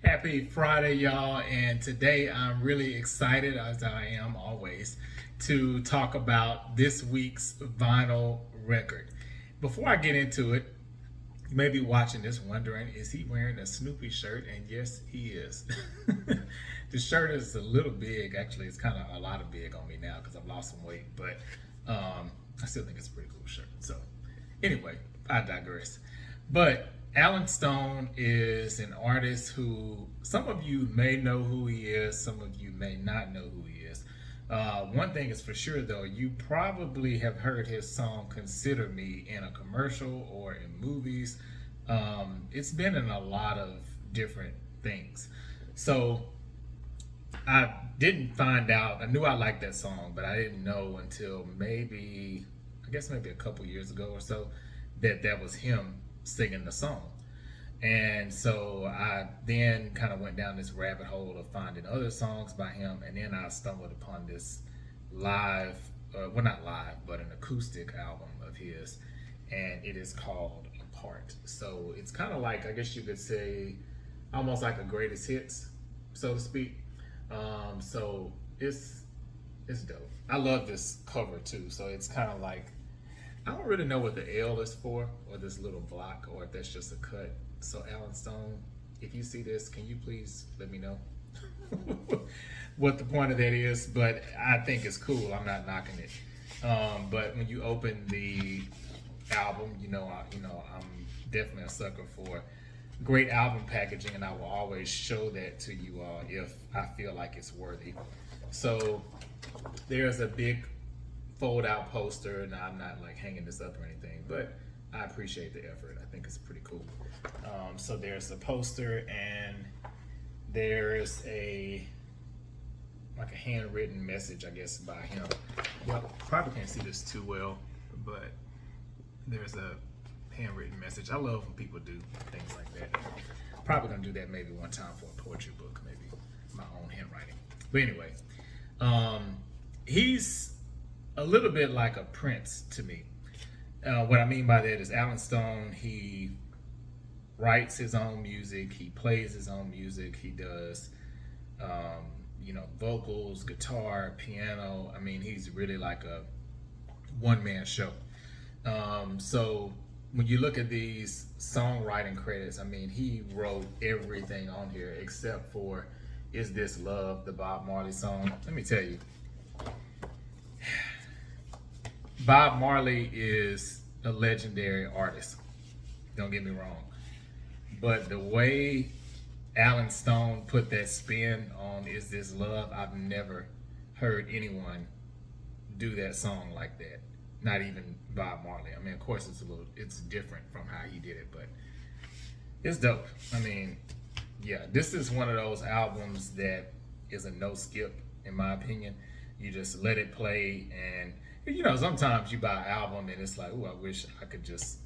Happy Friday, y'all. And today I'm really excited, as I am always, to talk about this week's vinyl record. Before I get into it, you may be watching this wondering, is he wearing a Snoopy shirt? And yes, he is. The shirt is a little big. Actually, it's kind of a lot of big on me now because I've lost some weight. But I still think it's a pretty cool shirt. So, anyway, I digress. But Alan Stone is an artist who some of you may know who he is, some of you may not know who he is. One thing is for sure, though, you probably have heard his song Consider Me in a commercial or in movies. It's been in a lot of different things. So I didn't find out. I knew I liked that song, but I didn't know until maybe, I guess maybe a couple years ago or so, that that was him singing the song. And so I then kind of went down this rabbit hole of finding other songs by him, and then I stumbled upon this live, well, not live, but an acoustic album of his, and it is called Apart. So it's kind of like, I guess you could say, almost like a greatest hits, so to speak. So it's dope. I love this cover too. So it's kind of like, I don't really know what the L is for, or this little block, or if that's just a cut. So Alan Stone, if you see this, can you please let me know what the point of that is? But I think it's cool. I'm not knocking it. But when you open the album, I'm definitely a sucker for great album packaging, and I will always show that to you all if I feel like it's worthy. So there's a big fold out poster. Now I'm not like hanging this up or anything, but I appreciate the effort. I think it's pretty cool. So there's a poster, and there's a like a handwritten message, I guess, by him. Well, probably can't see this too well, but there's a handwritten message. I love when people do things like that. Probably gonna do that maybe one time for a poetry book, maybe my own handwriting. But anyway, he's a little bit like a prince to me. What I mean by that is Alan Stone, he writes his own music, he plays his own music, he does, vocals, guitar, piano. I mean, he's really like a one-man show. So when you look at these songwriting credits, I mean, he wrote everything on here except for Is This Love, the Bob Marley song. Let me tell you, Bob Marley is a legendary artist. Don't get me wrong. But the way Alan Stone put that spin on Is This Love, I've never heard anyone do that song like that. Not even Bob Marley. I mean, of course, it's different from how he did it, but it's dope. I mean, yeah, this is one of those albums that is a no skip, in my opinion. You just let it play, and sometimes you buy an album and it's like, oh, I wish I could just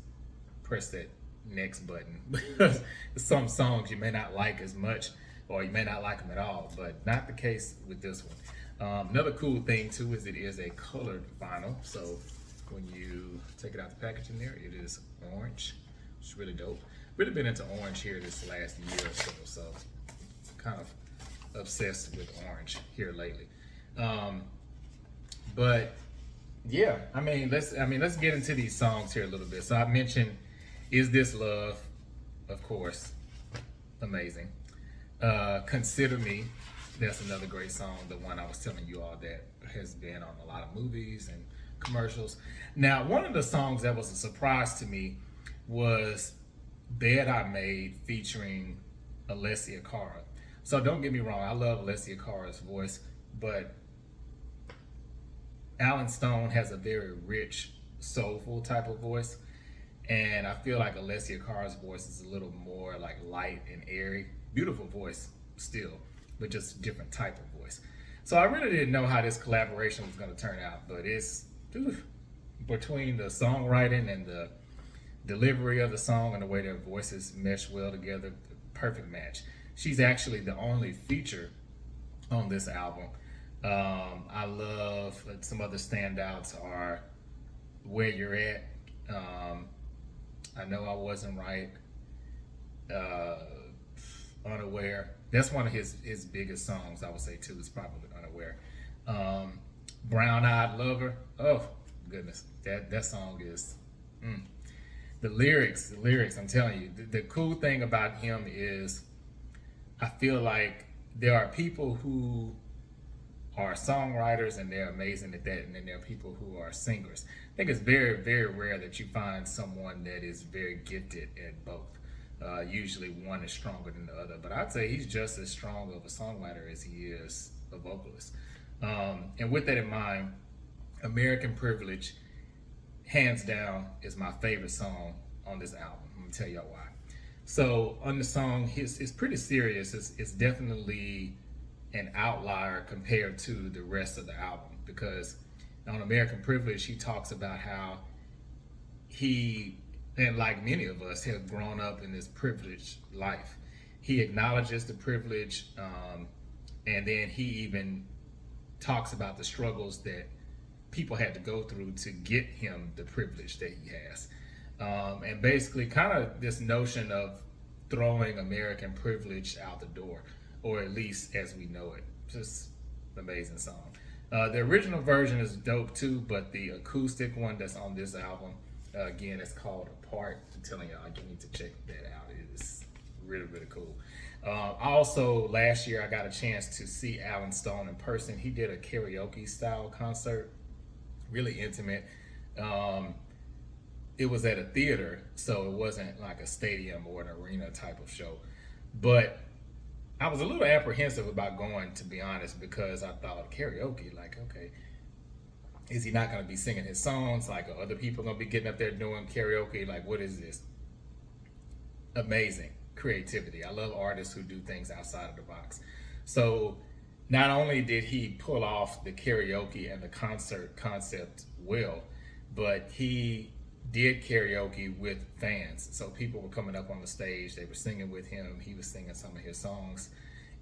press that next button because some songs you may not like as much, or you may not like them at all, but not the case with this one. Another cool thing too is it is a colored vinyl, so when you take it out the packaging there, it is orange. It's really dope. Really been into orange here this last year or so kind of obsessed with orange here lately. But yeah, let's get into these songs here a little bit. So I mentioned Is This Love, of course, amazing. Consider Me, that's another great song, the one I was telling you all that has been on a lot of movies and commercials. Now, one of the songs that was a surprise to me was Bed I Made featuring Alessia Cara. So don't get me wrong, I love Alessia Cara's voice, but Alan Stone has a very rich, soulful type of voice. And I feel like Alessia Cara's voice is a little more like light and airy. Beautiful voice still, but just different type of voice. So I really didn't know how this collaboration was going to turn out, but it's between the songwriting and the delivery of the song and the way their voices mesh well together, perfect match. She's actually the only feature on this album. I love some other standouts are Where You're At. I Know I Wasn't Right. Unaware. That's one of his biggest songs, I would say too. Is probably Unaware. Brown Eyed Lover. Oh goodness, that song is. The lyrics. I'm telling you, the cool thing about him is, I feel like there are people who are songwriters and they're amazing at that, and then there are people who are singers. I think it's very, very rare that you find someone that is very gifted at both. Usually one is stronger than the other, but I'd say he's just as strong of a songwriter as he is a vocalist. And with that in mind, American Privilege, hands down, is my favorite song on this album. Let me tell y'all why. So on the song, it's pretty serious. It's definitely an outlier compared to the rest of the album, because on American Privilege, he talks about how he, and like many of us, have grown up in this privileged life. He acknowledges the privilege, and then he even talks about the struggles that people had to go through to get him the privilege that he has. And basically kind of this notion of throwing American privilege out the door, or at least as we know it. Just an amazing song. The original version is dope too, but the acoustic one that's on this album, again, it's called Apart. I'm telling y'all, you need to check that out. It is really, really cool. Also, last year I got a chance to see Alan Stone in person. He did a karaoke style concert, really intimate. It was at a theater, so it wasn't like a stadium or an arena type of show. But I was a little apprehensive about going, to be honest, because I thought karaoke, like, okay, is he not going to be singing his songs? Like, are other people going to be getting up there doing karaoke? Like, what is this? Amazing creativity. I love artists who do things outside of the box. So not only did he pull off the karaoke and the concert concept well, but he did karaoke with fans. So people were coming up on the stage, they were singing with him, he was singing some of his songs.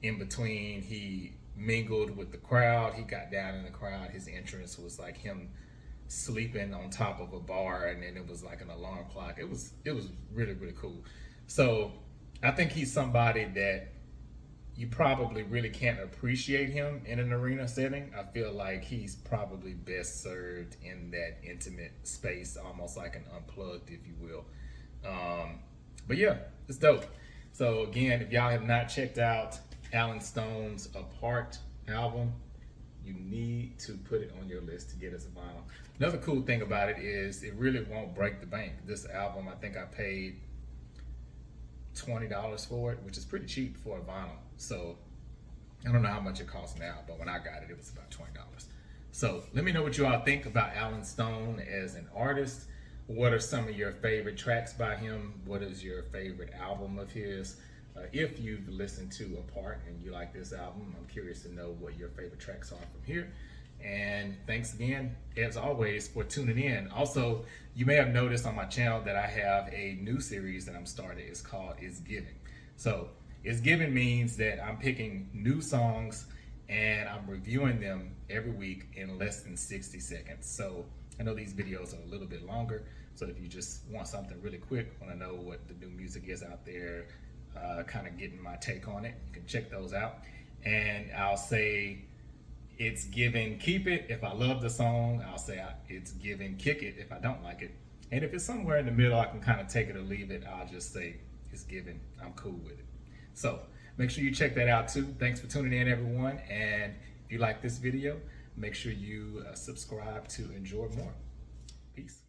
In between, he mingled with the crowd, he got down in the crowd. His entrance was like him sleeping on top of a bar, and then it was like an alarm clock. It was really, really cool. So I think he's somebody that you probably really can't appreciate him in an arena setting. I feel like he's probably best served in that intimate space, almost like an unplugged, if you will. But yeah, it's dope. So again, if y'all have not checked out Alan Stone's Apart album, you need to put it on your list to get as a vinyl. Another cool thing about it is it really won't break the bank. This album, I think I paid $20 for it, which is pretty cheap for a vinyl. So I don't know how much it costs now, but when I got it, it was about $20. So let me know what you all think about Alan Stone as an artist. What are some of your favorite tracks by him? What is your favorite album of his? If you've listened to Apart and you like this album, I'm curious to know what your favorite tracks are from here. And thanks again, as always, for tuning in. Also, you may have noticed on my channel that I have a new series that I'm starting. It's called It's Giving. So It's Giving means that I'm picking new songs and I'm reviewing them every week in less than 60 seconds. So I know these videos are a little bit longer. So if you just want something really quick, want to know what the new music is out there, kind of getting my take on it, you can check those out. And I'll say, it's giving keep it if I love the song. I'll say it's giving kick it if I don't like it. And if it's somewhere in the middle, I can kind of take it or leave it. I'll just say it's giving, I'm cool with it. So make sure you check that out too. Thanks for tuning in, everyone. And if you like this video, make sure you subscribe to enjoy more. Peace.